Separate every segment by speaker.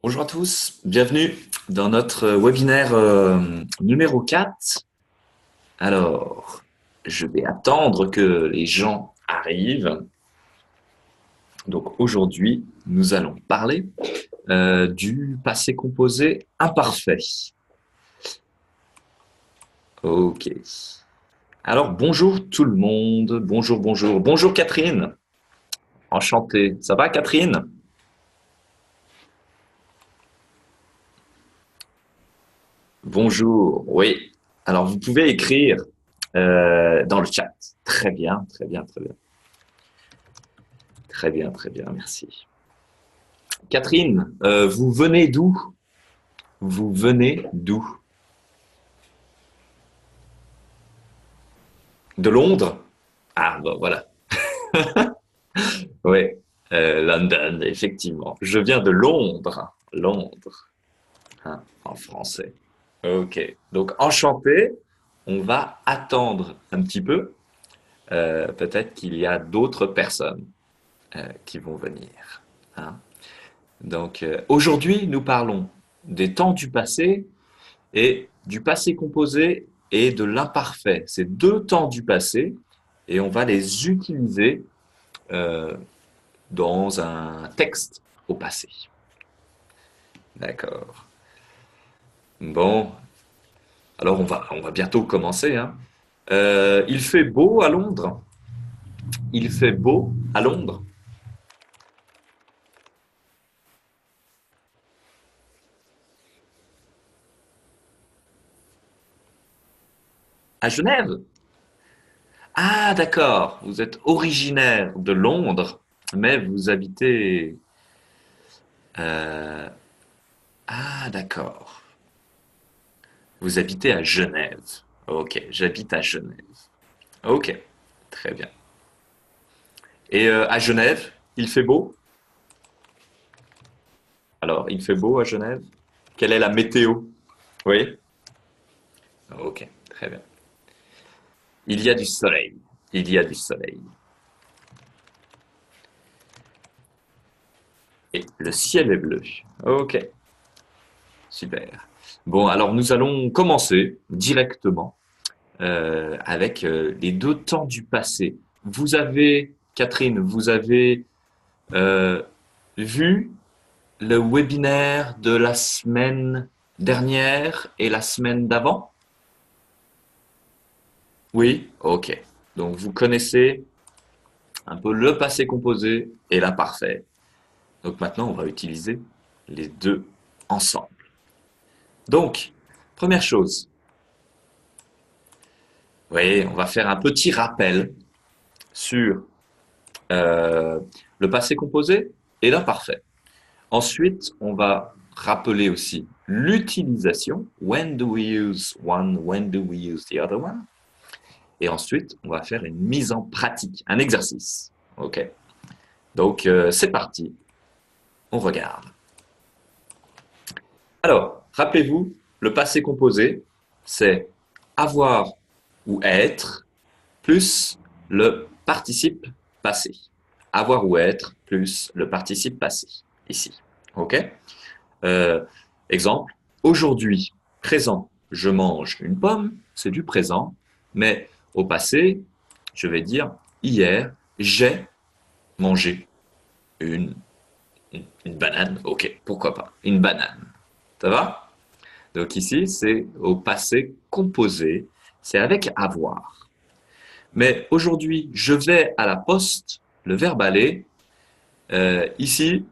Speaker 1: Bonjour à tous, bienvenue dans notre webinaire numéro 4. Alors, je vais attendre que les gens arrivent. Donc aujourd'hui, nous allons parler du passé composé imparfait. Ok. Alors bonjour tout le monde, bonjour, bonjour. Bonjour Catherine, enchantée. Ça va Catherine? Bonjour, oui. Alors vous pouvez écrire dans le chat. Très bien, très bien, très bien. Très bien, merci. Catherine, vous venez d'où? Vous venez d'où? De Londres? Ah, bon, voilà. Oui, London, effectivement. Je viens de Londres. Londres, hein, en français. Ok. Donc, enchanté. On va attendre un petit peu. Peut-être qu'il y a d'autres personnes qui vont venir, hein. Donc, aujourd'hui, nous parlons des temps du passé et du passé composé et de l'imparfait. C'est deux temps du passé et on va les utiliser euh, dans un texte au passé. D'accord. Bon, alors on va bientôt commencer, hein. Il fait beau à Londres. Il fait beau à Londres. À Genève. Ah, d'accord. Vous êtes originaire de Londres, mais vous habitez. euh, Ah, d'accord. Vous habitez à Genève. Ok, j'habite à Genève. Ok, très bien. Et à Genève, il fait beau? Alors, il fait beau à Genève? Quelle est la météo? Oui? Ok, très bien. Il y a du soleil. Il y a du soleil. Et le ciel est bleu. Ok, super. Bon, alors nous allons commencer directement avec les deux temps du passé. Vous avez, Catherine, vous avez euh, vu le webinaire de la semaine dernière et la semaine d'avant? Oui? Ok. Donc vous connaissez un peu le passé composé et l'imparfait. Donc maintenant, on va utiliser les deux ensemble. Donc, première chose, oui, on va faire un petit rappel sur euh, le passé composé et l'imparfait. Ensuite, on va rappeler aussi l'utilisation. When do we use one? When do we use the other one? Et ensuite, on va faire une mise en pratique, un exercice. OK? Donc, c'est parti. On regarde. Alors, rappelez-vous, le passé composé, c'est avoir ou être plus le participe passé. Avoir ou être plus le participe passé, ici. OK? Euh, Exemple, aujourd'hui, présent, je mange une pomme, c'est du présent, mais au passé, je vais dire hier, j'ai mangé une, une banane. Ok, pourquoi pas, une banane. Ça va? Donc ici, c'est au passé composé, c'est avec avoir. Mais aujourd'hui, je vais à la poste, le verbe aller, ici,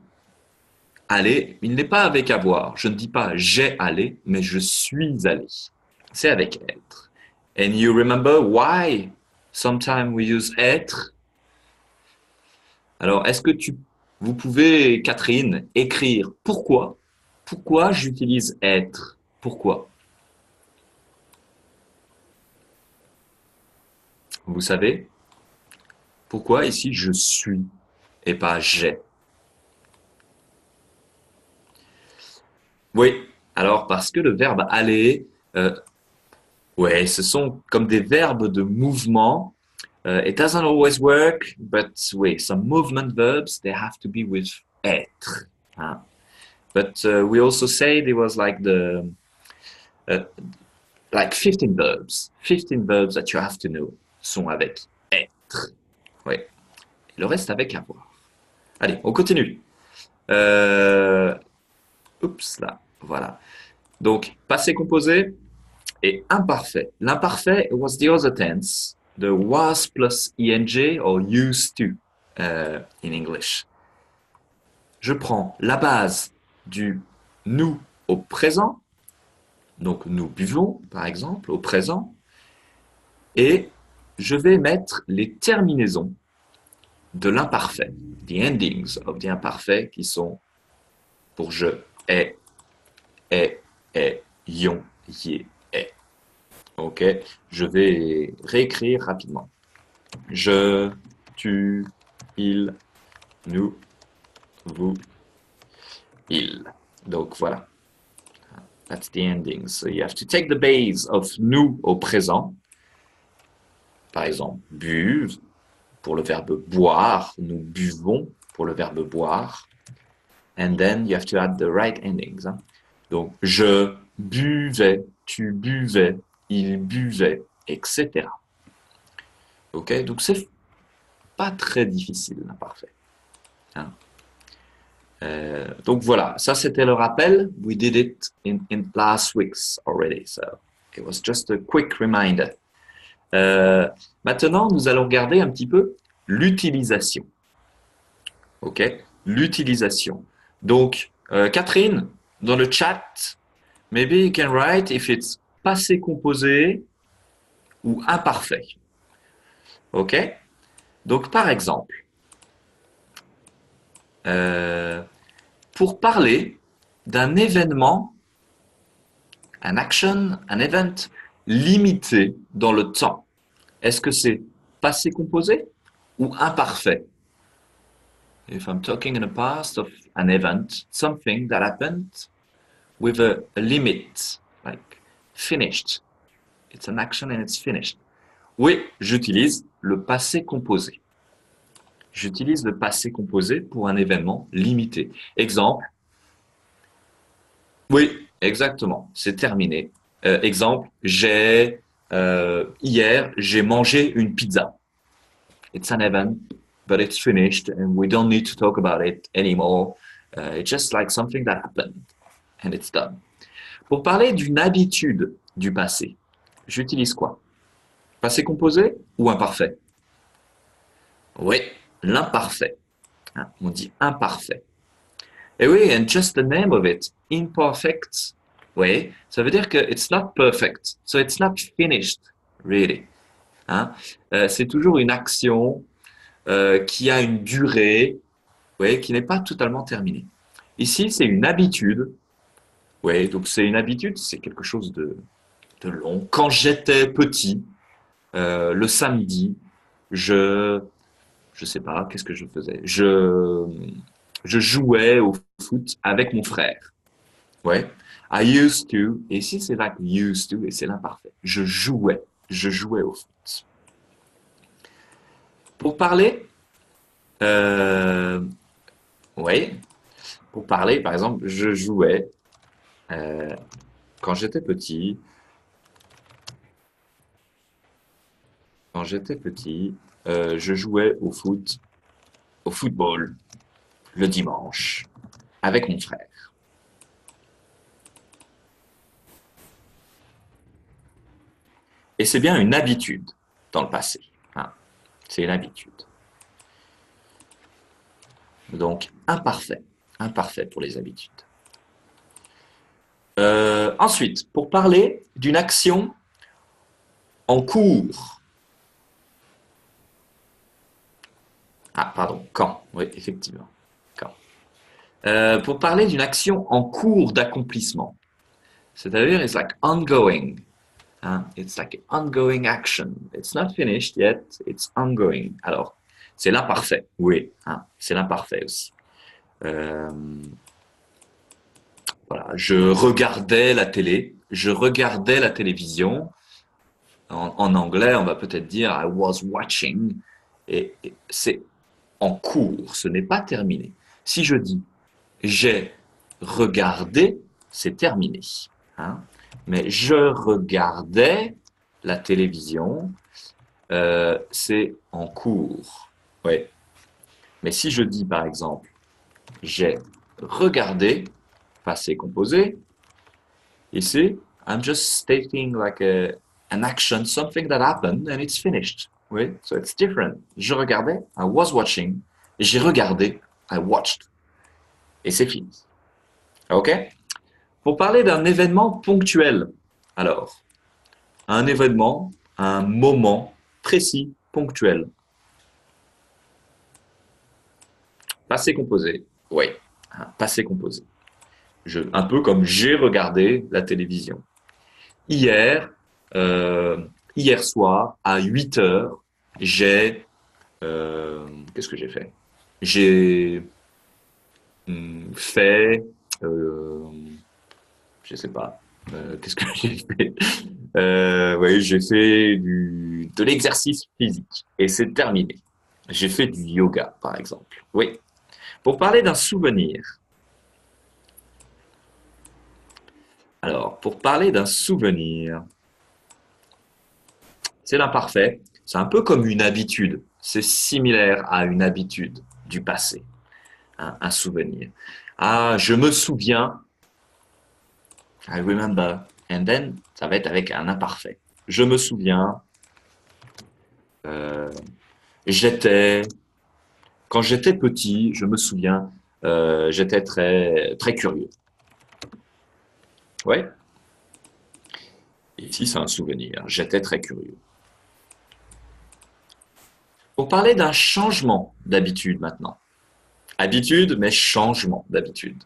Speaker 1: aller, il n'est pas avec avoir. Je ne dis pas j'ai allé, mais je suis allé. C'est avec être. And you remember why sometimes we use être? Alors, vous pouvez, Catherine, écrire pourquoi? Pourquoi j'utilise être? Pourquoi? Vous savez? Pourquoi ici je suis et pas j'ai? Oui. Alors, parce que le verbe aller, euh, ouais, ce sont comme des verbes de mouvement. It doesn't always work, but oui, some movement verbs, they have to be with être, hein. but we also say there was like the like 15 verbs. 15 verbs that you have to know sont avec être. Oui. Le reste avec avoir. Allez, on continue. Oups, là, voilà. Donc, passé composé et imparfait. L'imparfait was the other tense, the was plus ing or used to in English. Je prends la base du nous au présent, donc nous buvons par exemple au présent, et je vais mettre les terminaisons de l'imparfait, the endings of the imparfait qui sont pour je, est, ion, yé, est. Ok, je vais réécrire rapidement. Je, tu, il, nous, vous, il. Donc voilà. That's the ending. So you have to take the base of nous au présent. Par exemple, buve pour le verbe boire. Nous buvons pour le verbe boire. And then you have to add the right endings. Hein. Donc, je buvais, tu buvais, il buvait, etc. Ok, donc c'est pas très difficile l'imparfait. Hein. Donc voilà, ça c'était le rappel. We did it in last week's already, so it was just a quick reminder. Maintenant, nous allons regarder un petit peu l'utilisation. Ok, l'utilisation. Donc, Catherine, dans le chat, maybe you can write if it's passé composé ou imparfait. Ok, donc par exemple, pour parler d'un événement, un action, un event limité dans le temps, est-ce que c'est passé composé ou imparfait? If I'm talking in the past of an event, something that happened with a limit, like finished. It's an action and it's finished. Oui, j'utilise le passé composé. J'utilise le passé composé pour un événement limité. Exemple. Oui, exactement. C'est terminé. Exemple, hier, j'ai mangé une pizza. It's an event, but it's finished and we don't need to talk about it anymore. It's just like something that happened and it's done. Pour parler d'une habitude du passé, j'utilise quoi? Passé composé ou imparfait? Oui, l'imparfait. Hein, on dit imparfait. Et oui, and just the name of it, imperfect. Oui, ça veut dire que it's not perfect, so it's not finished, really. Hein? C'est toujours une action qui a une durée, oui, qui n'est pas totalement terminée. Ici, c'est une habitude. Oui, donc c'est une habitude, c'est quelque chose de long. Quand j'étais petit, le samedi, je sais pas, qu'est-ce que je faisais? Je jouais au foot avec mon frère. Ouais. I used to, et ici c'est like used to, et c'est l'imparfait. Je jouais au foot. Pour parler, oui, pour parler, par exemple, je jouais quand j'étais petit. Quand j'étais petit, je jouais au football, le dimanche, avec mon frère. Et c'est bien une habitude dans le passé. Hein. C'est une habitude. Donc, imparfait. Imparfait pour les habitudes. Ensuite, pour parler d'une action en cours. Ah, pardon, quand. Oui, effectivement. Quand. Pour parler d'une action en cours d'accomplissement. C'est-à-dire, it's like ongoing. Hein? It's like ongoing action. It's not finished yet, it's ongoing. Alors, c'est l'imparfait, oui. Hein? C'est l'imparfait aussi. Voilà, je regardais la télé, je regardais la télévision. En anglais, on va peut-être dire I was watching. Et c'est en cours, ce n'est pas terminé. Si je dis j'ai regarder, c'est terminé. Hein. Mais je regardais la télévision, c'est en cours. Ouais. Mais si je dis par exemple, j'ai regardé, passé composé, ici, I'm just stating like an action, something that happened and it's finished. Oui, so it's different. Je regardais, I was watching. J'ai regardé, I watched. Et c'est fini. OK? Pour parler d'un événement ponctuel, alors, un événement, un moment précis, ponctuel. Passé composé. Oui, passé composé. Un peu comme j'ai regardé la télévision. Hier, hier soir, à 8 heures, j'ai... qu'est-ce que j'ai fait? J'ai fait... je sais pas. Qu'est-ce que j'ai fait? Oui, j'ai fait de l'exercice physique et c'est terminé. J'ai fait du yoga, par exemple. Oui. Pour parler d'un souvenir. Alors, pour parler d'un souvenir, c'est l'imparfait. C'est un peu comme une habitude. C'est similaire à une habitude du passé, hein, un souvenir. Ah, je me souviens. I remember. And then, ça va être avec un imparfait. Je me souviens. Euh, j'étais. Quand j'étais petit, je me souviens, j'étais très, très curieux. Ouais. Ici, c'est un souvenir. J'étais très curieux. Pour parler d'un changement d'habitude maintenant. Habitude, mais changement d'habitude.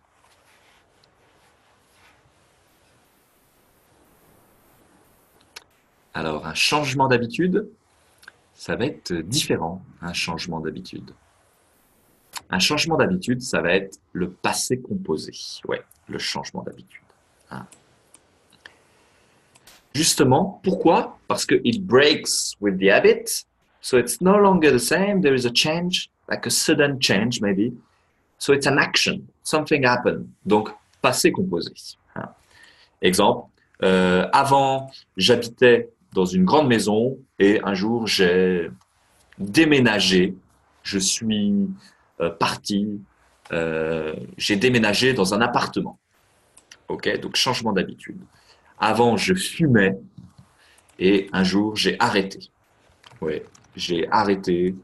Speaker 1: Alors, un changement d'habitude, ça va être différent, un changement d'habitude. Un changement d'habitude, ça va être le passé composé. Ouais, le changement d'habitude. Hein. Justement, pourquoi? Parce que it breaks with the habit, so it's no longer the same. There is a change, like a sudden change maybe. So it's an action, something happened. Donc, passé composé. Hein. Exemple, avant, j'habitais dans une grande maison et un jour, j'ai déménagé. Je suis parti, j'ai déménagé dans un appartement. Ok, donc changement d'habitude. Avant, je fumais et un jour, j'ai arrêté. Ouais, j'ai arrêté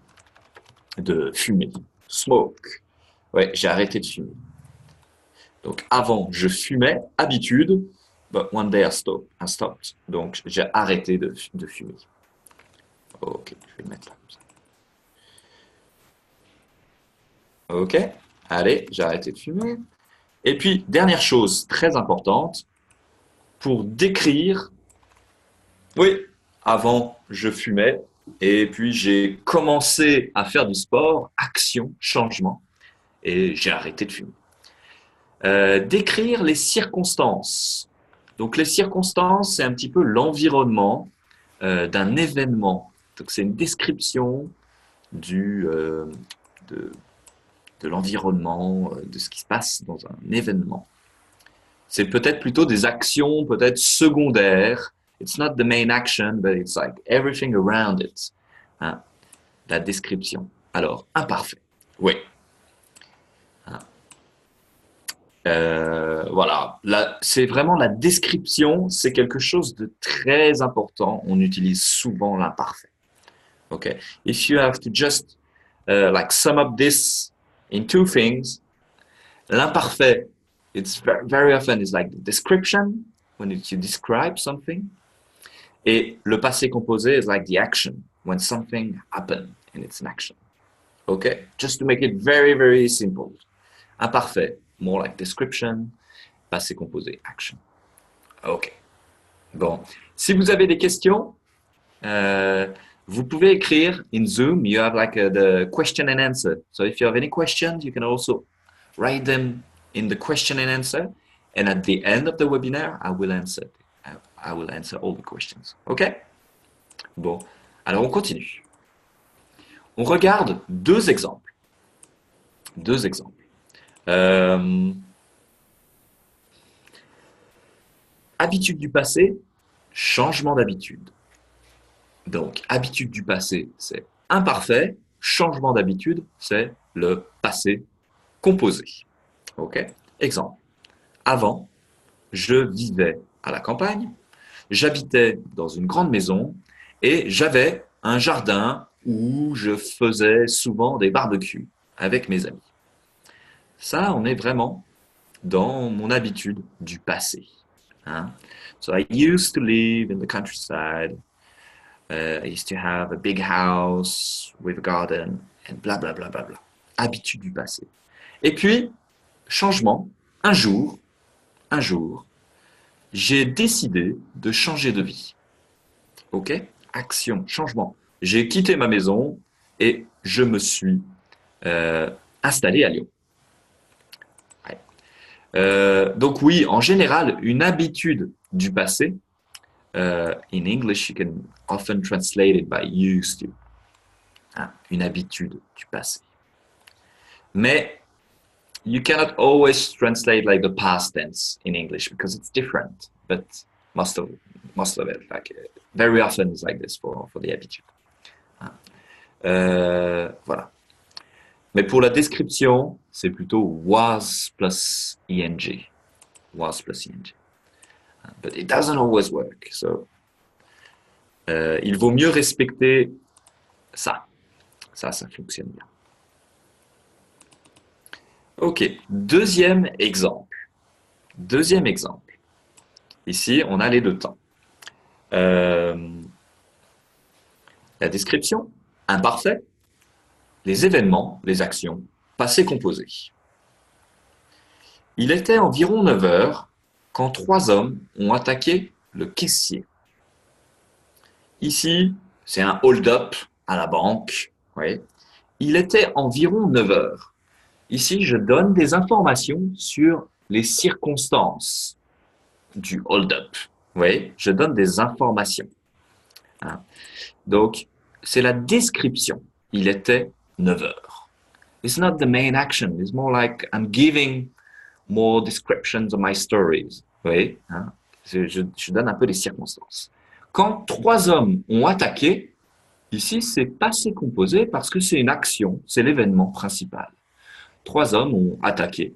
Speaker 1: de fumer. Smoke. Ouais, j'ai arrêté de fumer. Donc avant, je fumais, habitude, but one day I stopped. Donc j'ai arrêté de fumer. Ok, je vais le mettre là. Ok, allez, j'ai arrêté de fumer. Et puis, dernière chose très importante, pour décrire, oui, avant, je fumais, et puis j'ai commencé à faire du sport, action, changement, et j'ai arrêté de fumer. Décrire les circonstances. Donc les circonstances, c'est un petit peu l'environnement d'un événement. Donc c'est une description de, de l'environnement, de ce qui se passe dans un événement. C'est peut-être plutôt des actions, peut-être secondaires. It's not the main action, but it's like everything around it. Hein, la description. Alors, imparfait. Oui. Hein. Voilà. C'est vraiment la description, c'est quelque chose de très important. On utilise souvent l'imparfait. Okay. If you have to just like sum up this in two things, l'imparfait, it's very often is like the description when you describe something, et le passé composé is like the action when something happened and it's an action. Okay, just to make it very very simple. Imparfait, more like description. Passé composé, action. Ok. Bon, si vous avez des questions, vous pouvez écrire in Zoom. You have like the question and answer. So if you have any questions, you can also write them in the question and answer. And at the end of the webinar, I will answer. I will answer all the questions. OK? Bon, alors on continue. On regarde deux exemples. Deux exemples. Habitude du passé, changement d'habitude. Donc, habitude du passé, c'est imparfait. Changement d'habitude, c'est le passé composé. OK? Exemple. Avant, je vivais à la campagne, j'habitais dans une grande maison et j'avais un jardin où je faisais souvent des barbecues avec mes amis. Ça, on est vraiment dans mon habitude du passé. Hein? So I used to live in the countryside. I used to have a big house with a garden and bla bla bla bla bla. Habitude du passé. Et puis, changement. Un jour, j'ai décidé de changer de vie. OK? Action, changement. J'ai quitté ma maison et je me suis euh, installé à Lyon. Ouais. Donc oui, en général, une habitude du passé, in English, you can often translate it by used to. Hein, une habitude du passé. Mais you cannot always translate like the past tense in English because it's different. But most of it, like very often, is like this for the habitude. Hein. Voilà. Mais pour la description, c'est plutôt was plus ing. Was plus ing. But it doesn't always work. So, il vaut mieux respecter ça. Ça fonctionne bien. Ok, deuxième exemple. Deuxième exemple. Ici, on a les deux temps. La description, imparfait. Les événements, les actions, passé composé. Il était environ 9 heures quand 3 hommes ont attaqué le caissier. Ici, c'est un hold-up à la banque. Oui. Il était environ 9 heures. Ici, je donne des informations sur les circonstances du hold-up. Oui, je donne des informations. Hein. Donc, c'est la description. Il était 9 heures. It's not the main action. It's more like I'm giving more descriptions of my stories. Oui, hein. Je donne un peu les circonstances. Quand 3 hommes ont attaqué, ici, c'est passé composé parce que c'est une action, c'est l'événement principal. 3 hommes ont attaqué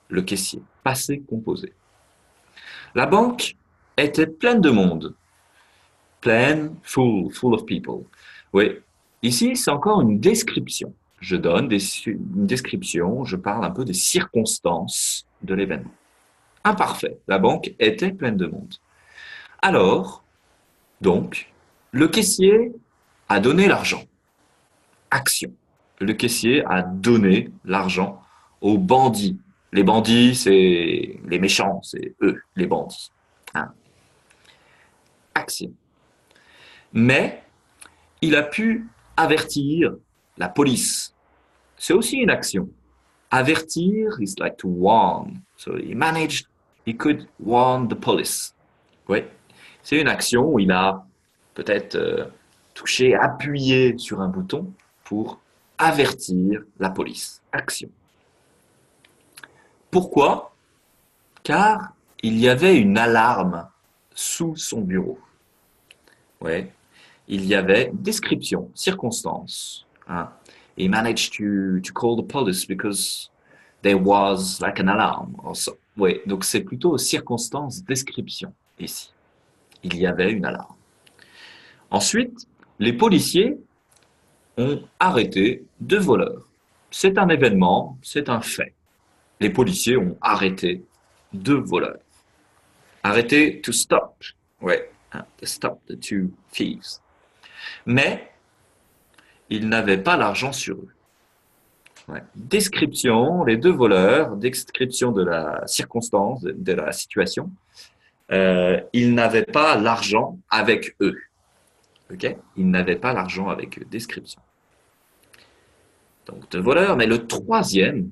Speaker 1: le caissier, passé composé. La banque était pleine de monde. Pleine, full of people. Oui, ici, c'est encore une description. Je donne une description, je parle un peu des circonstances de l'événement. Imparfait, la banque était pleine de monde. Alors, donc, le caissier a donné l'argent. Action. Le caissier a donné l'argent aux bandits. Les bandits, c'est les méchants, c'est eux, les bandits. Hein. Action. Mais il a pu avertir la police. C'est aussi une action. Avertir is like to warn. So he could warn the police. Oui. C'est une action où il a peut-être touché, appuyé sur un bouton pour avertir la police. Action. Pourquoi? Car il y avait une alarme sous son bureau. Ouais. Il y avait description, circonstance. Hein. He managed to call the police because there was like an alarm also. Oui, donc c'est plutôt circonstance, description ici. Il y avait une alarme. Ensuite, les policiers ont arrêté 2 voleurs. C'est un événement, c'est un fait. Les policiers ont arrêté 2 voleurs. Arrêté to stop. Ouais, to stop the 2 thieves. Mais ils n'avaient pas l'argent sur eux. Ouais. Description, les 2 voleurs, description de la circonstance, de la situation. Ils n'avaient pas l'argent avec eux. Okay? Ils n'avaient pas l'argent avec eux. Description. Donc 2 voleurs, mais le troisième,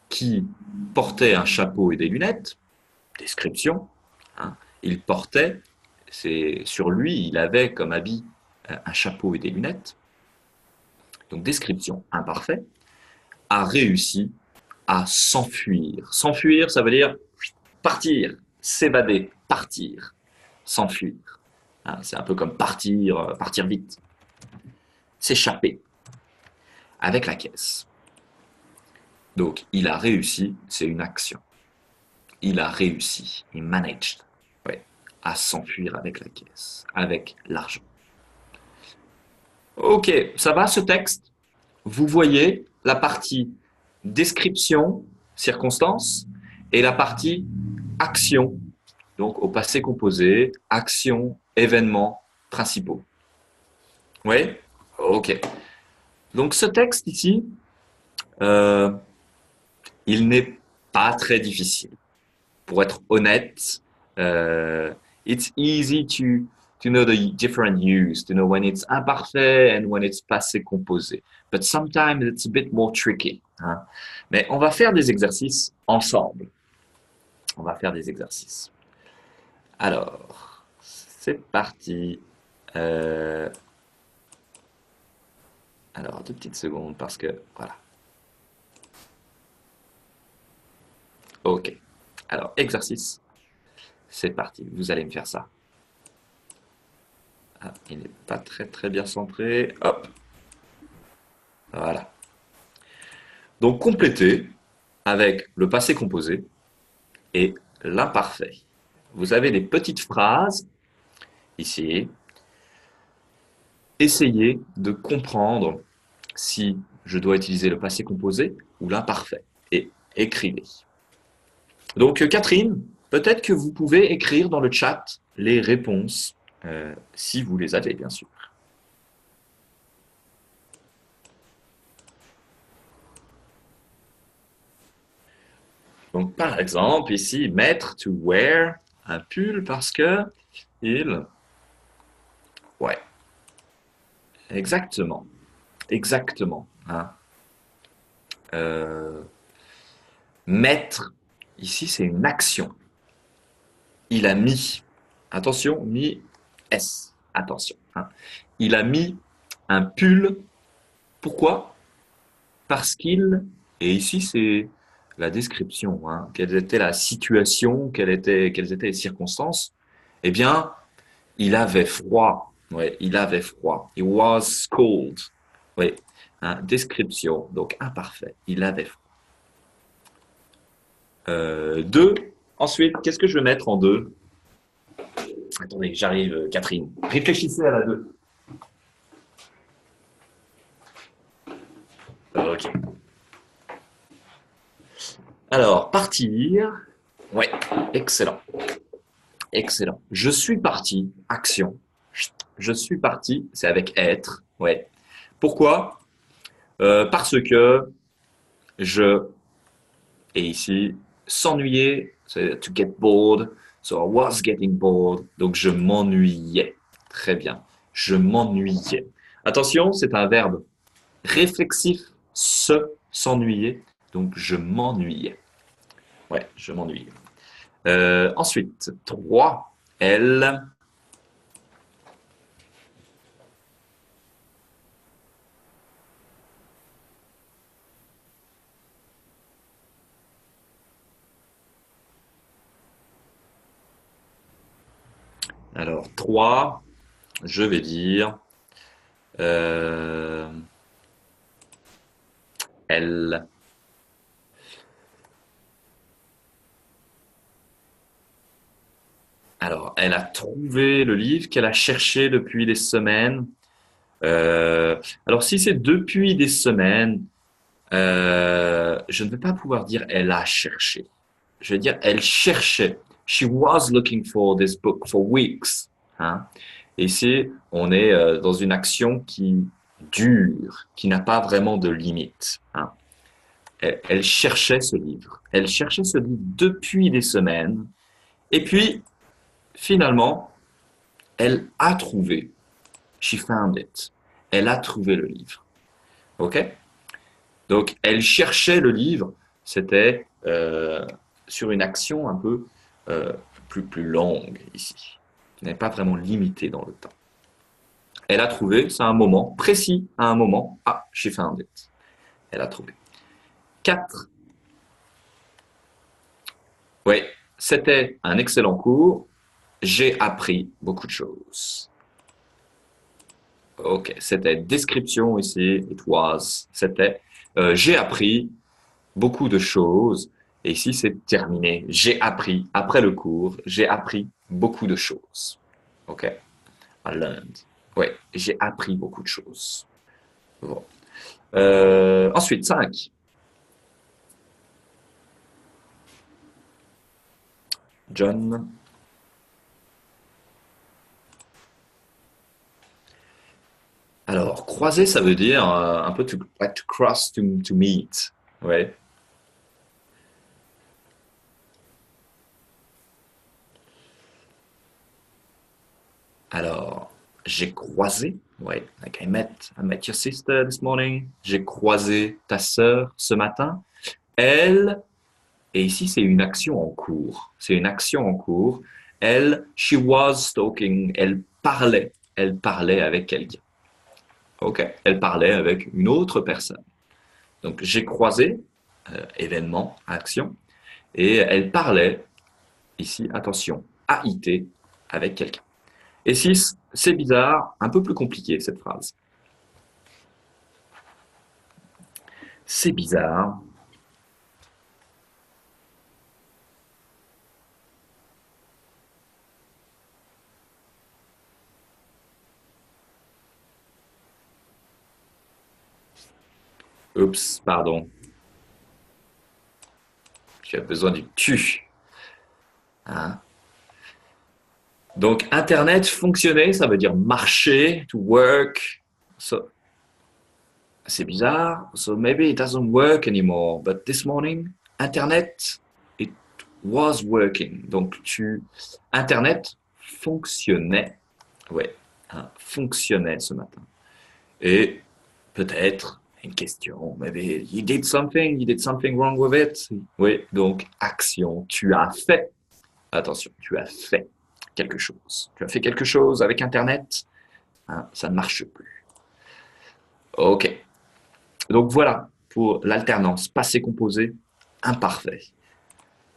Speaker 1: qui portait un chapeau et des lunettes, description, hein, il portait, sur lui, il avait comme habit un chapeau et des lunettes, donc description imparfait, a réussi à s'enfuir. S'enfuir, ça veut dire partir, s'évader. partir, s'enfuir. Hein, c'est un peu comme partir, partir vite. S'échapper avec la caisse. Donc, il a réussi, c'est une action. Il a réussi, il managed, ouais, à s'enfuir avec la caisse, avec l'argent. Ok, ça va ce texte? Vous voyez la partie description, circonstance, et la partie action, donc au passé composé, action, événements principaux. Oui? Ok. Donc ce texte ici, euh, il n'est pas très difficile. Pour être honnête, it's easy to know the different use, to know when it's imparfait and when it's passé composé. But sometimes it's a bit more tricky. Hein. Mais on va faire des exercices ensemble. On va faire des exercices. Alors, c'est parti. Alors, 2 petites secondes parce que, voilà. Ok. Alors, exercice. C'est parti. Vous allez me faire ça. Ah, il n'est pas très très bien centré. Hop. Voilà. Donc, complétez avec le passé composé et l'imparfait. Vous avez des petites phrases ici. Essayez de comprendre si je dois utiliser le passé composé ou l'imparfait et écrivez. Donc, Catherine, peut-être que vous pouvez écrire dans le chat les réponses, si vous les avez, bien sûr. Donc, par exemple, ici, mettre, to wear, un pull parce que il... Ouais, exactement, exactement. Hein. Mettre, ici, c'est une action. Il a mis, attention, mis S, attention. Hein. Il a mis un pull, pourquoi? Parce qu'il, et ici c'est la description, hein, quelle était la situation, quelles étaient les circonstances, eh bien, il avait froid. Ouais, il avait froid. It was cold. Oui, hein, description, donc imparfait. Il avait froid. Deux. Ensuite, qu'est-ce que je vais mettre en deux? Attendez, j'arrive, Catherine. Réfléchissez à la deux. Ok. Alors, partir. Ouais, excellent. Excellent. Je suis parti. Action. Je suis parti. C'est avec être. Ouais. Pourquoi? Parce que je, et ici, s'ennuyer, c'est to get bored. So I was getting bored. Donc je m'ennuyais. Très bien. Je m'ennuyais. Attention, c'est un verbe réflexif. S'ennuyer. Donc je m'ennuyais. Ouais, je m'ennuyais. Ensuite, 3. Elle. Alors, 3, je vais dire euh, elle. Alors, elle a trouvé le livre qu'elle a cherché depuis des semaines. Euh, alors, si c'est depuis des semaines, je ne vais pas pouvoir dire elle a cherché. Je vais dire elle cherchait. She was looking for this book for weeks. Hein. Et ici, on est dans une action qui dure, qui n'a pas vraiment de limite. Hein. Elle cherchait ce livre. Elle cherchait ce livre depuis des semaines. Et puis, finalement, elle a trouvé. She found it. Elle a trouvé le livre. OK? Donc, elle cherchait le livre. C'était sur une action un peu plus longue ici, qui n'est pas vraiment limitée dans le temps. Elle a trouvé, c'est un moment précis, à un moment. Ah, she found it. Elle a trouvé. 4. Oui, c'était un excellent cours. j'ai appris beaucoup de choses. Ok, c'était description ici, it was, c'était j'ai appris beaucoup de choses. Et ici, c'est terminé. J'ai appris, après le cours, j'ai appris beaucoup de choses. Ok, I learned. Ouais, j'ai appris beaucoup de choses. Bon. Ensuite, 5. John. Alors, croiser, ça veut dire un peu like to cross, to meet. Ouais. Alors, j'ai croisé. Ouais. Like I met your sister this morning. J'ai croisé ta sœur ce matin. Elle, et ici c'est une action en cours. C'est une action en cours. Elle, she was talking. Elle parlait avec quelqu'un. Ok. Elle parlait avec une autre personne. Donc, j'ai croisé, événement, action. Et elle parlait, ici, attention, AIT, avec quelqu'un. Et 6, c'est bizarre, un peu plus compliqué cette phrase. C'est bizarre. Oups, pardon. Tu as besoin du tu. Hein. Donc, Internet fonctionnait, ça veut dire marcher, to work. So, c'est bizarre. So maybe it doesn't work anymore. But this morning, Internet, it was working. Donc, Internet fonctionnait. Ouais, hein, fonctionnait ce matin. Et peut-être une question, maybe you did something wrong with it. Oui, donc action, tu as fait. Attention, tu as fait quelque chose. Tu as fait quelque chose avec Internet, hein, ça ne marche plus. Ok, donc voilà pour l'alternance passé composé imparfait.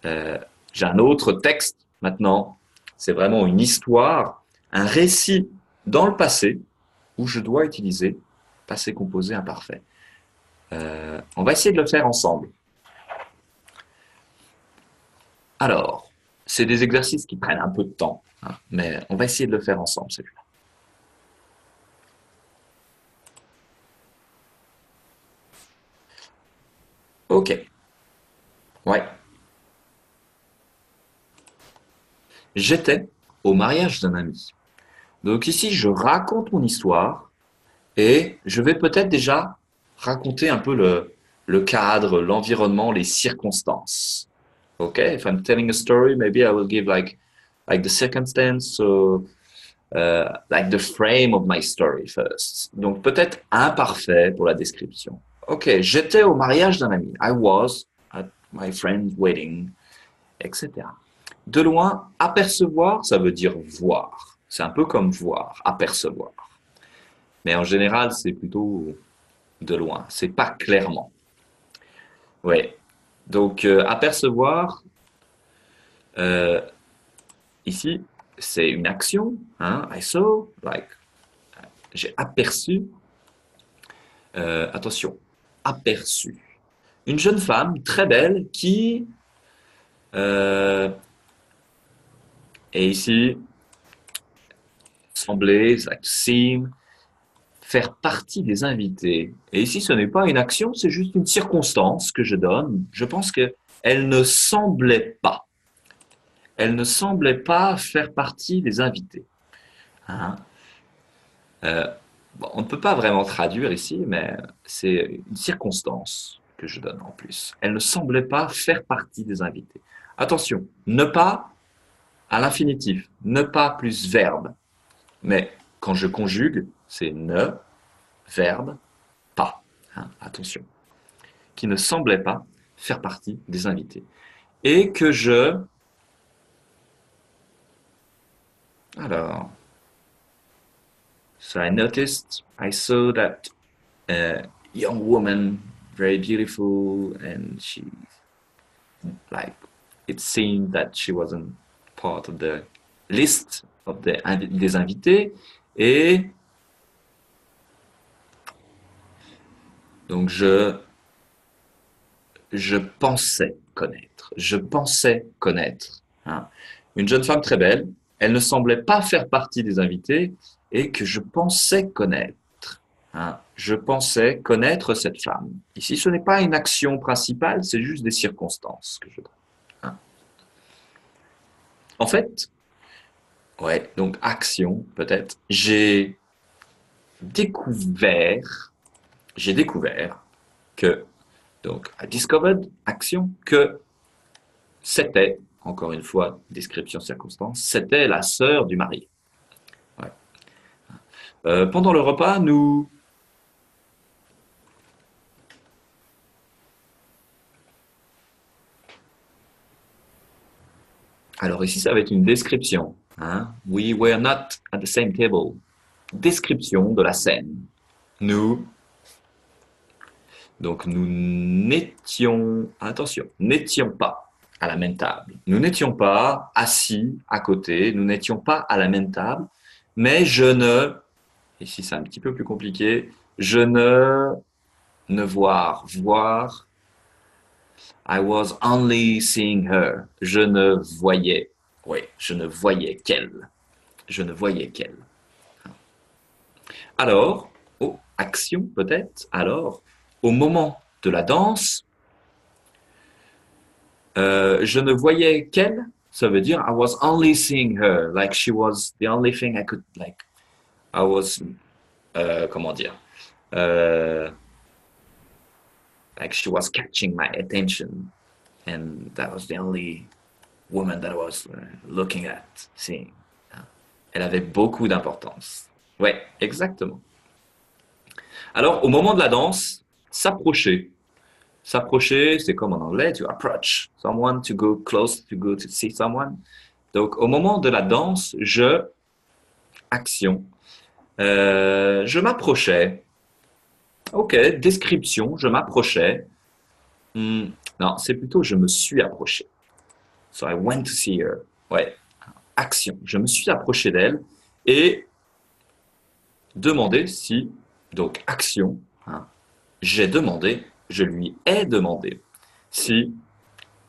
Speaker 1: Euh, j'ai un autre texte maintenant, c'est vraiment une histoire, un récit dans le passé où je dois utiliser passé composé imparfait. On va essayer de le faire ensemble. Alors, c'est des exercices qui prennent un peu de temps, hein, mais on va essayer de le faire ensemble, celui-là. Ok, ouais. J'étais au mariage d'un ami. Donc ici, je raconte mon histoire et je vais peut-être déjà raconter un peu le cadre, l'environnement, les circonstances. Ok, if I'm telling a story, maybe I will give like the circumstance, so like the frame of my story first. Donc peut-être imparfait pour la description. Ok, j'étais au mariage d'un ami. I was at my friend's wedding, etc. De loin, apercevoir, ça veut dire voir. C'est un peu comme voir, apercevoir. Mais en général, c'est plutôt de loin. C'est pas clairement. Ouais. Donc apercevoir, euh, ici, c'est une action. Hein? I saw, like, j'ai aperçu. Attention, aperçu. Une jeune femme très belle qui est ici semblait, like, seem, faire partie des invités. Et ici, ce n'est pas une action, c'est juste une circonstance que je donne. Je pense que elle ne semblait pas. Elle ne semblait pas faire partie des invités. Hein. Euh, bon, on ne peut pas vraiment traduire ici, mais c'est une circonstance que je donne en plus. Elle ne semblait pas faire partie des invités. Attention, ne pas à l'infinitif, ne pas plus verbe. Mais quand je conjugue, c'est ne, verbe, pas. Hein, attention. Qui ne semblait pas faire partie des invités. Et que je... Alors, so I noticed, I saw that young woman, very beautiful, and like, it seemed that she wasn't part of the list des invités et donc je pensais connaître. Je pensais connaître. Hein. Une jeune femme très belle, elle ne semblait pas faire partie des invités et que je pensais connaître. Hein. Je pensais connaître cette femme. Ici, ce n'est pas une action principale, c'est juste des circonstances que je donne. Hein. En fait, ouais, donc action peut-être. Découvert, j'ai découvert que, donc, I discovered, action, que c'était, encore une fois, description circonstance, c'était la sœur du marié. Ouais. Pendant le repas, nous... Alors ici, ça va être une description. Hein? We were not at the same table. Description de la scène. Nous, donc nous n'étions, attention, n'étions pas à la même table. Nous n'étions pas assis à côté, nous n'étions pas à la même table, mais je ne, ici c'est un petit peu plus compliqué, je ne voir, I was only seeing her. Je ne voyais, oui, je ne voyais qu'elle. Je ne voyais qu'elle. Alors, oh, action peut-être, alors, au moment de la danse, je ne voyais qu'elle, ça veut dire I was only seeing her, like she was the only thing I could, like, I was, comment dire, euh, like she was catching my attention, and that was the only woman that I was looking at, seeing. Elle avait beaucoup d'importance. Ouais, exactement. Alors, au moment de la danse, s'approcher. S'approcher, c'est comme en anglais, to approach someone, to go close, to go to see someone. Donc, au moment de la danse, action, je m'approchais. Ok, description, je m'approchais. Non, c'est plutôt je me suis approché. So I went to see her. Ouais, action. Je me suis approché d'elle et demandé si, donc action, hein, j'ai demandé, je lui ai demandé si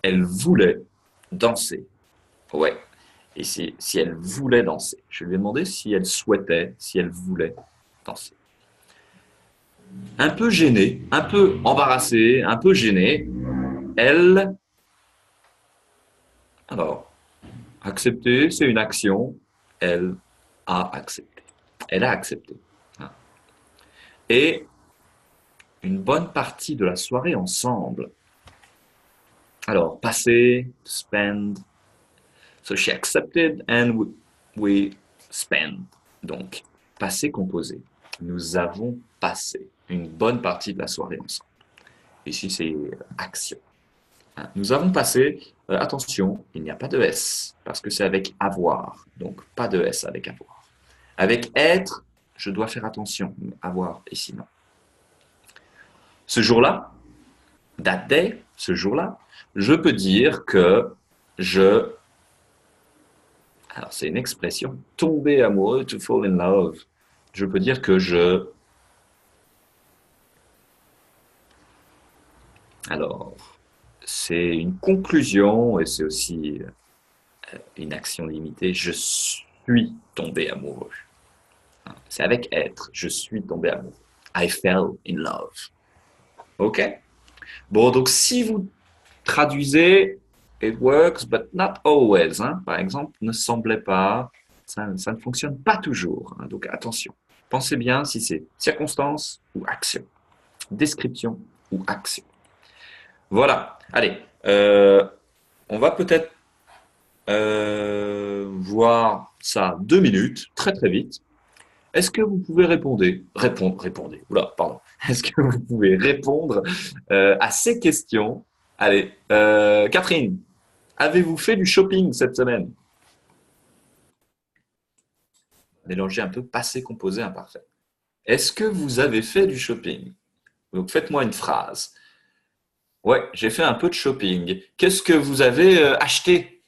Speaker 1: elle voulait danser. Ouais. Et si elle voulait danser. Je lui ai demandé si elle souhaitait, si elle voulait danser. Un peu gênée, un peu embarrassée, un peu gênée, elle, alors, accepter, c'est une action, elle a accepté. Elle a accepté. Et une bonne partie de la soirée ensemble. Alors, passer, spend. So she accepted and we spend. Donc, passé composé. Nous avons passé une bonne partie de la soirée ensemble. Ici, c'est action. Nous avons passé, attention, il n'y a pas de S, parce que c'est avec avoir. Donc, pas de S avec avoir. Avec être, je dois faire attention. Avoir, ici, non. Ce jour-là, that day, ce jour-là, je peux dire que je... Alors, c'est une expression, tomber amoureux, to fall in love. Je peux dire que je... Alors, c'est une conclusion et c'est aussi une action limitée. Je suis tombé amoureux. C'est avec être. Je suis tombé amoureux. I fell in love. OK? Bon, donc si vous traduisez it works, but not always. Hein, par exemple, ne semblait pas. Ça ne fonctionne pas toujours. Hein, donc attention. Pensez bien si c'est circonstance ou action. Description ou action. Voilà. Allez. On va peut-être voir ça 2 minutes, très très vite. Est-ce que vous pouvez répondez. Oula, pardon. Est-ce que vous pouvez répondre à ces questions? Allez, Catherine, avez-vous fait du shopping cette semaine? Mélanger un peu passé, composé, imparfait. Est-ce que vous avez fait du shopping? Donc faites-moi une phrase. Ouais, j'ai fait un peu de shopping. Qu'est-ce que vous avez acheté?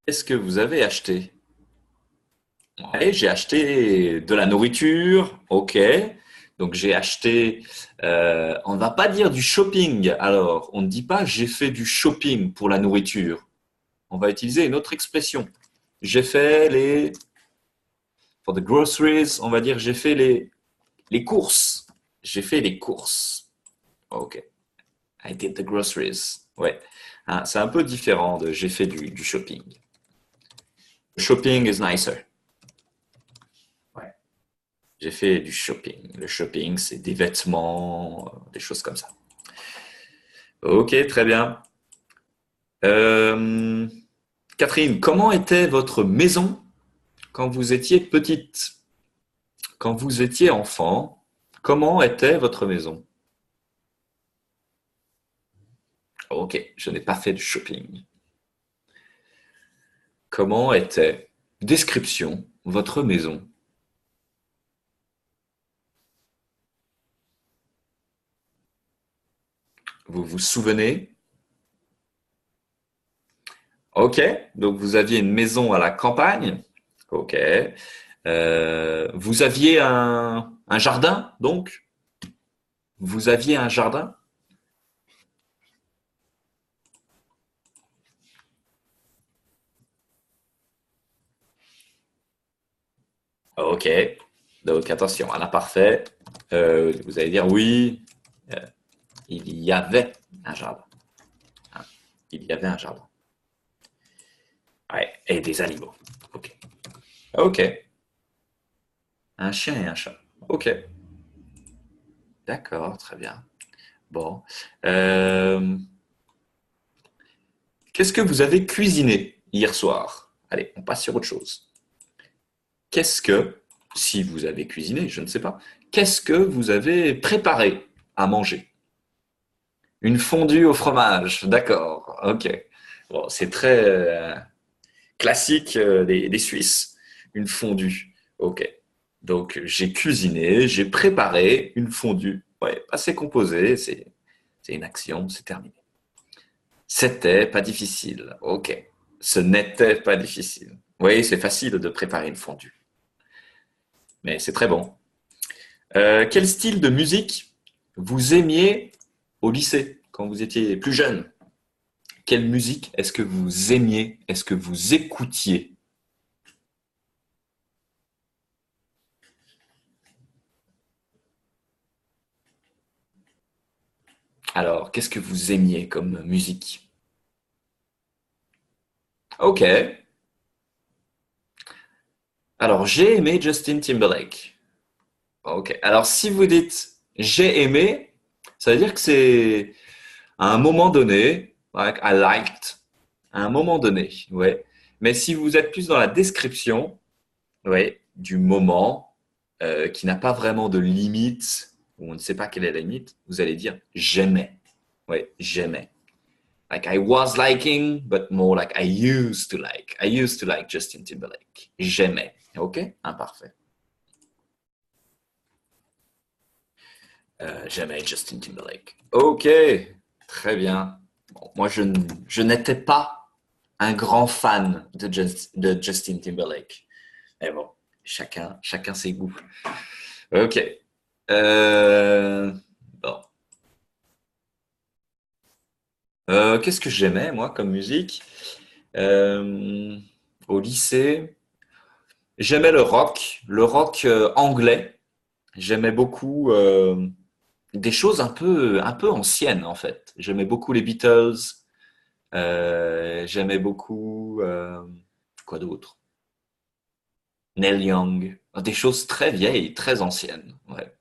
Speaker 1: Qu'est-ce que vous avez acheté? Ouais, j'ai acheté de la nourriture, ok. Donc j'ai acheté, on ne va pas dire du shopping. Alors, on ne dit pas j'ai fait du shopping pour la nourriture. On va utiliser une autre expression. J'ai fait for the groceries, on va dire j'ai fait les courses. J'ai fait les courses. Ok. I did the groceries. Ouais. Hein, c'est un peu différent de j'ai fait du shopping. Shopping is nicer. Ouais. J'ai fait du shopping. Le shopping, c'est des vêtements, des choses comme ça. Ok, très bien. Euh, Catherine, comment était votre maison quand vous étiez petite? Quand vous étiez enfant, comment était votre maison? Ok, je n'ai pas fait de shopping. Comment était, description, votre maison? Vous vous souvenez? Ok, donc vous aviez une maison à la campagne. Ok. Vous aviez un jardin, donc? Vous aviez un jardin? Ok. Donc attention, à l'imparfait, vous allez dire oui, euh, il y avait un jardin. Hein. Il y avait un jardin. Ouais, et des animaux. Ok. Ok. Un chien et un chat. Ok. D'accord, très bien. Bon. Euh, Qu'est-ce que vous avez cuisiné hier soir? Allez, on passe sur autre chose. Qu'est-ce que, si vous avez cuisiné, je ne sais pas, qu'est-ce que vous avez préparé à manger? Une fondue au fromage, d'accord, ok. Bon, c'est très classique des Suisses, une fondue, ok. Donc j'ai cuisiné, j'ai préparé une fondue. Ouais, assez composé, c'est une action, c'est terminé. C'était pas difficile, ok. Ce n'était pas difficile. Oui, c'est facile de préparer une fondue, mais c'est très bon. Quel style de musique vous aimiez au lycée quand vous étiez plus jeune? Quelle musique est-ce que vous aimiez? Est-ce que vous écoutiez? Alors, qu'est-ce que vous aimiez comme musique? Ok. Alors, j'ai aimé Justin Timberlake. Ok. Alors, si vous dites j'ai aimé, ça veut dire que c'est à un moment donné, like, I liked, à un moment donné, ouais. Mais si vous êtes plus dans la description, ouais, du moment qui n'a pas vraiment de limite, où on ne sait pas quelle est la limite, vous allez dire j'aimais. Ouais, j'aimais. Like I was liking, but more like I used to like. I used to like Justin Timberlake. J'aimais. Ok? Imparfait. J'aimais Justin Timberlake. Ok, très bien. Bon, moi, je n'étais pas un grand fan de Justin Timberlake. Mais bon, chacun ses goûts. Ok. Bon. Qu'est-ce que j'aimais, moi, comme musique? Euh, Au lycée, j'aimais le rock anglais. J'aimais beaucoup des choses un peu anciennes, en fait. J'aimais beaucoup les Beatles. J'aimais beaucoup quoi d'autre? Neil Young. Des choses très vieilles, très anciennes. Ouais.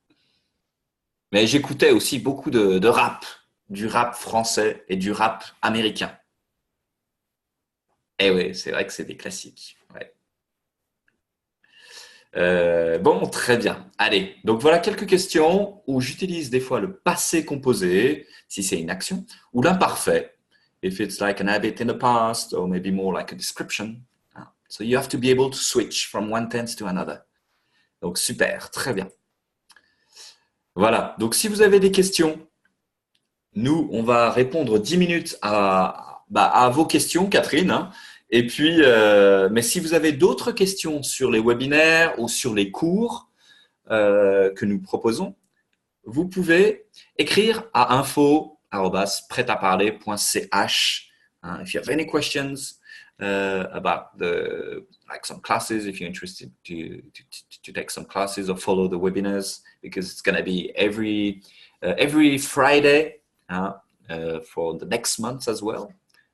Speaker 1: Mais j'écoutais aussi beaucoup de rap, du rap français et du rap américain. Eh oui, c'est vrai que c'est des classiques. Ouais. Bon, très bien. Allez, donc voilà quelques questions où j'utilise des fois le passé composé, si c'est une action, ou l'imparfait, if it's like an habit in the past, or maybe more like a description. Ah, so you have to be able to switch from one tense to another. Donc super, très bien. Voilà, donc si vous avez des questions, nous, on va répondre 10 minutes à vos questions, Catherine, hein, Et puis, mais si vous avez d'autres questions sur les webinaires ou sur les cours que nous proposons, vous pouvez écrire à info@pretaparler.ch. If you have any questions about like some classes, if you're interested to take some classes or follow the webinars, because it's going to be every Friday for the next month as well.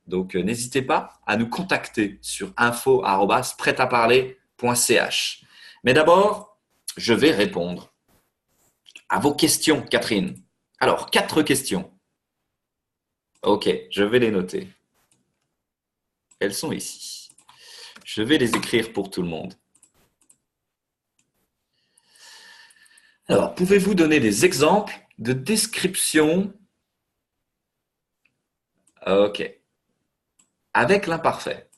Speaker 1: Donc, n'hésitez pas à nous contacter sur info@pretaparler.ch. Mais d'abord, je vais répondre à vos questions, Catherine. Alors, 4 questions. Ok, je vais les noter. Elles sont ici. Je vais les écrire pour tout le monde. Alors, pouvez-vous donner des exemples de description? Ok. Avec l'imparfait.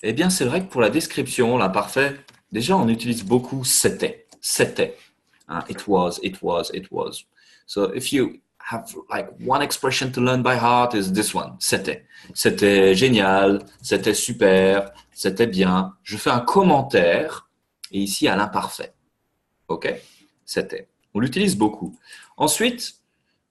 Speaker 1: Eh bien, c'est vrai que pour la description, l'imparfait, déjà, on utilise beaucoup c'était. C'était. It was, it was, it was. So, if you have like one expression to learn by heart is this one. C'était. C'était génial, c'était super, c'était bien. Je fais un commentaire et ici à l'imparfait. Ok? C'était. On l'utilise beaucoup. Ensuite,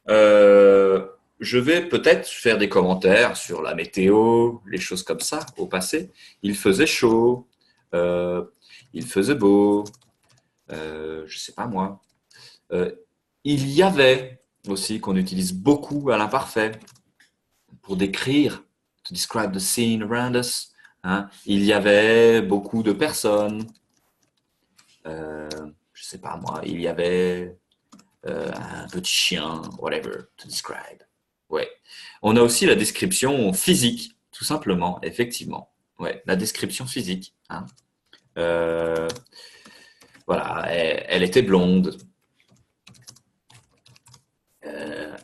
Speaker 1: je vais peut-être faire des commentaires sur la météo, les choses comme ça au passé. Il faisait chaud, il faisait beau, je sais pas moi. Il y avait aussi qu'on utilise beaucoup à l'imparfait pour décrire, to describe the scene around us. Il y avait beaucoup de personnes. Je sais pas moi. Il y avait un petit chien, whatever, to describe. Ouais. On a aussi la description physique, tout simplement, effectivement. Ouais, la description physique. Voilà, elle était blonde.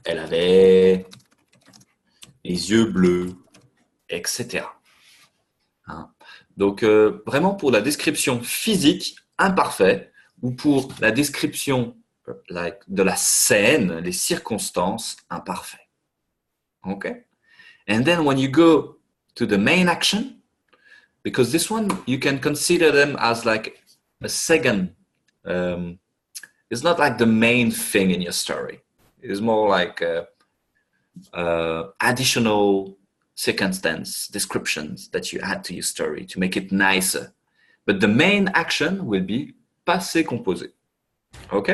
Speaker 1: Elle avait les yeux bleus, etc. Donc, vraiment pour la description physique imparfaite ou pour la description de la scène, les circonstances imparfaites. Okay? And then when you go to the main action, because this one, you can consider them as like a second, it's not like the main thing in your story. It's more like additional circumstance descriptions that you add to your story to make it nicer. But the main action will be passé composé. OK?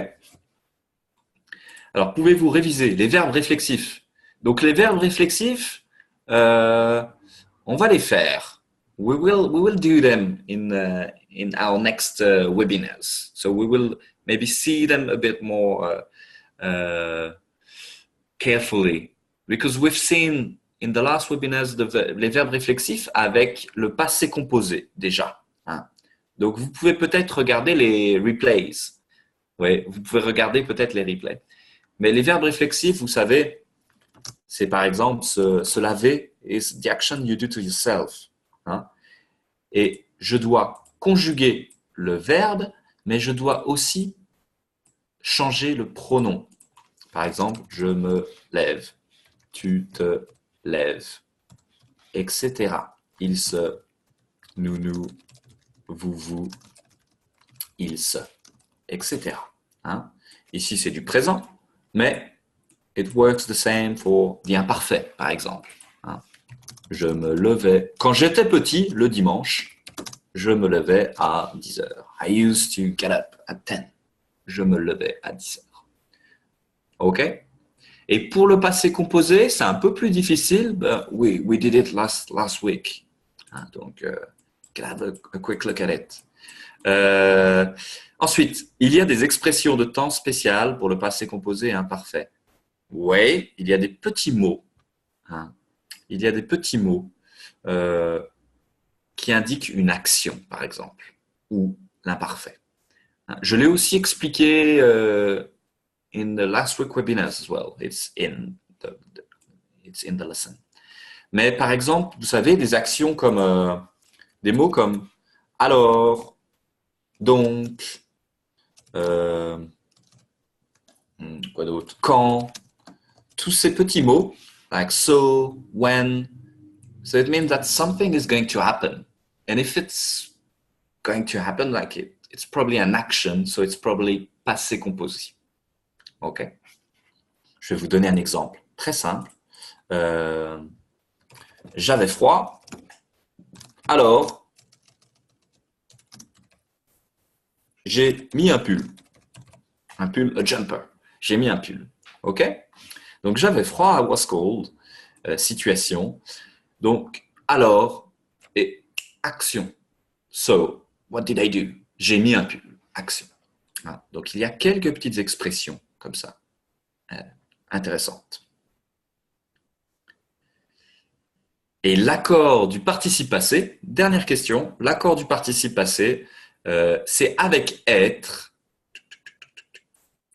Speaker 1: Alors, pouvez-vous réviser les verbes réflexifs? Donc, les verbes réflexifs, on va les faire. We will do them in our next webinars. So we will maybe see them a bit more carefully, because we've seen in the last webinars les verbes réflexifs avec le passé composé déjà. Donc, vous pouvez peut-être regarder les replays. Oui, vous pouvez regarder peut-être les replays. Mais les verbes réflexifs, vous savez, c'est par exemple se laver is the action you do to yourself. Et je dois conjuguer le verbe, mais je dois aussi changer le pronom. Par exemple, je me lève, tu te lèves, etc. Il se, nous, vous, il se, etc. Ici, c'est du présent, mais it works the same for the imparfait, par exemple. Je me levais. Quand j'étais petit, le dimanche, je me levais à 10 heures. I used to get up at 10. Je me levais à 10 heures. OK? Et pour le passé composé, c'est un peu plus difficile. But we did it last week. Donc, can have a quick look at it. Ensuite, il y a des expressions de temps spéciales pour le passé composé imparfait. Oui, il y a des petits mots. Il y a des petits mots qui indiquent une action, par exemple, ou l'imparfait. Je l'ai aussi expliqué in the last week webinars as well. It's in the lesson. Mais par exemple, vous savez, des actions comme des mots comme alors, donc, quoi d'autre, quand, tous ces petits mots, like so, when, So it means that something is going to happen. And if it's going to happen, like it's probably an action, so it's probably passé composé. OK? Je vais vous donner un exemple très simple. J'avais froid, alors j'ai mis un pull, a jumper. J'ai mis un pull. OK? Donc j'avais froid, I was cold, situation. Donc alors, et action. So, what did I do? J'ai mis un pull, action. Hein? Donc il y a quelques petites expressions comme ça, intéressantes. Et l'accord du participe passé, dernière question, l'accord du participe passé, c'est avec être.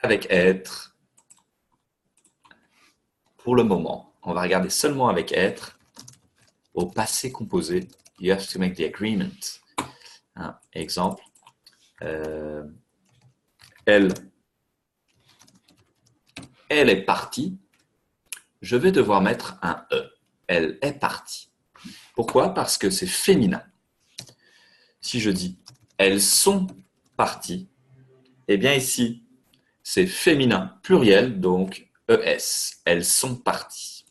Speaker 1: Avec être. Pour le moment, on va regarder seulement avec être. Au passé composé, you have to make the agreement. Hein, exemple, elle est partie. Je vais devoir mettre un E. Elle est partie. Pourquoi? Parce que c'est féminin. Si je dis elles sont parties, eh bien ici, c'est féminin pluriel, donc ES. Elles sont parties.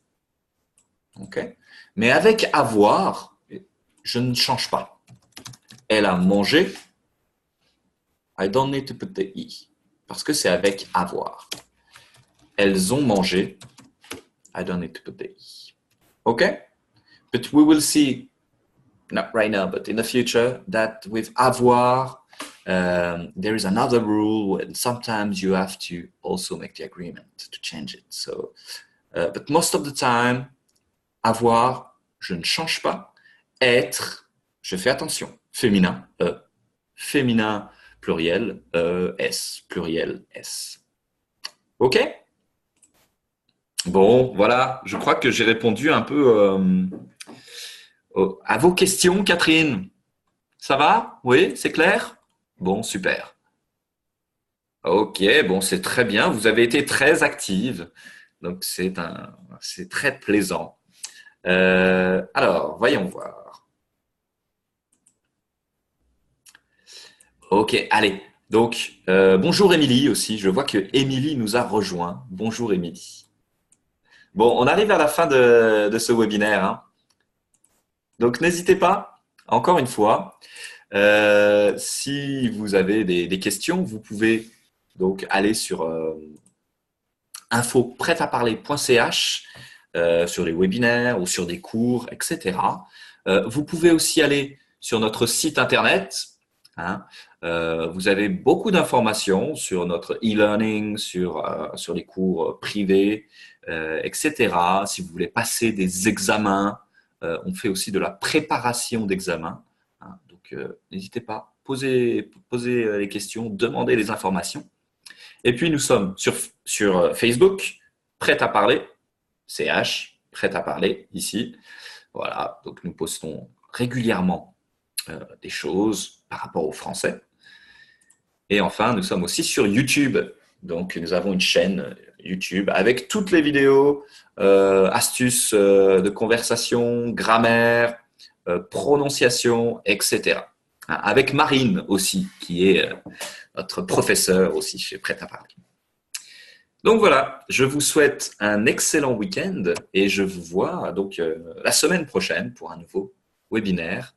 Speaker 1: Okay? Mais avec avoir, je ne change pas. Elle a mangé. I don't need to put the E. Parce que c'est avec avoir. Elles ont mangé. I don't need to put the E. Okay? But we will see, not right now, but in the future, that with avoir, there is another rule, and sometimes you have to also make the agreement to change it. So, but most of the time, avoir, je ne change pas. Être, je fais attention. Féminin, E. Féminin, pluriel, E, S. Pluriel, S. OK? Bon, voilà. Je crois que j'ai répondu un peu à vos questions, Catherine. Ça va? Oui, c'est clair? Bon, super. OK, bon, c'est très bien. Vous avez été très active. Donc, c'est très plaisant. Alors, voyons voir. OK, allez. Donc, bonjour Émilie aussi. Je vois que Émilie nous a rejoint. Bonjour Émilie. Bon, on arrive à la fin de ce webinaire, hein. Donc, n'hésitez pas, encore une fois, si vous avez des questions, vous pouvez donc aller sur info-prêt-à-parler.ch sur les webinaires ou sur des cours, etc. Vous pouvez aussi aller sur notre site internet. Hein. Vous avez beaucoup d'informations sur notre e-learning, sur les cours privés, etc. Si vous voulez passer des examens, on fait aussi de la préparation d'examens. Hein. Donc, n'hésitez pas, posez les questions, demandez les informations. Et puis, nous sommes sur Facebook, Prêt à parler, CH, Prêt à parler, ici. Voilà, donc nous postons régulièrement des choses par rapport au français. Et enfin, nous sommes aussi sur YouTube. Donc, nous avons une chaîne YouTube avec toutes les vidéos, astuces de conversation, grammaire, prononciation, etc. Avec Marine aussi, qui est notre professeure aussi chez Prêt à parler. Donc voilà, je vous souhaite un excellent week-end et je vous vois donc la semaine prochaine pour un nouveau webinaire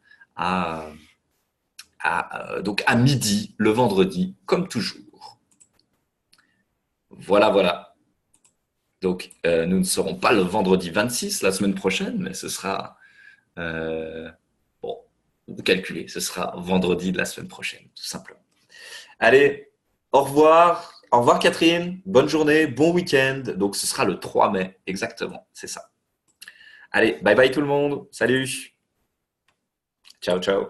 Speaker 1: donc à midi, le vendredi, comme toujours. Voilà, voilà. Donc, nous ne serons pas le vendredi 26 la semaine prochaine, mais ce sera, bon, vous calculez, ce sera vendredi de la semaine prochaine, tout simplement. Allez, au revoir. Au revoir Catherine, bonne journée, bon week-end. Donc, ce sera le 3 mai, exactement, c'est ça. Allez, bye bye tout le monde. Salut. Ciao, ciao.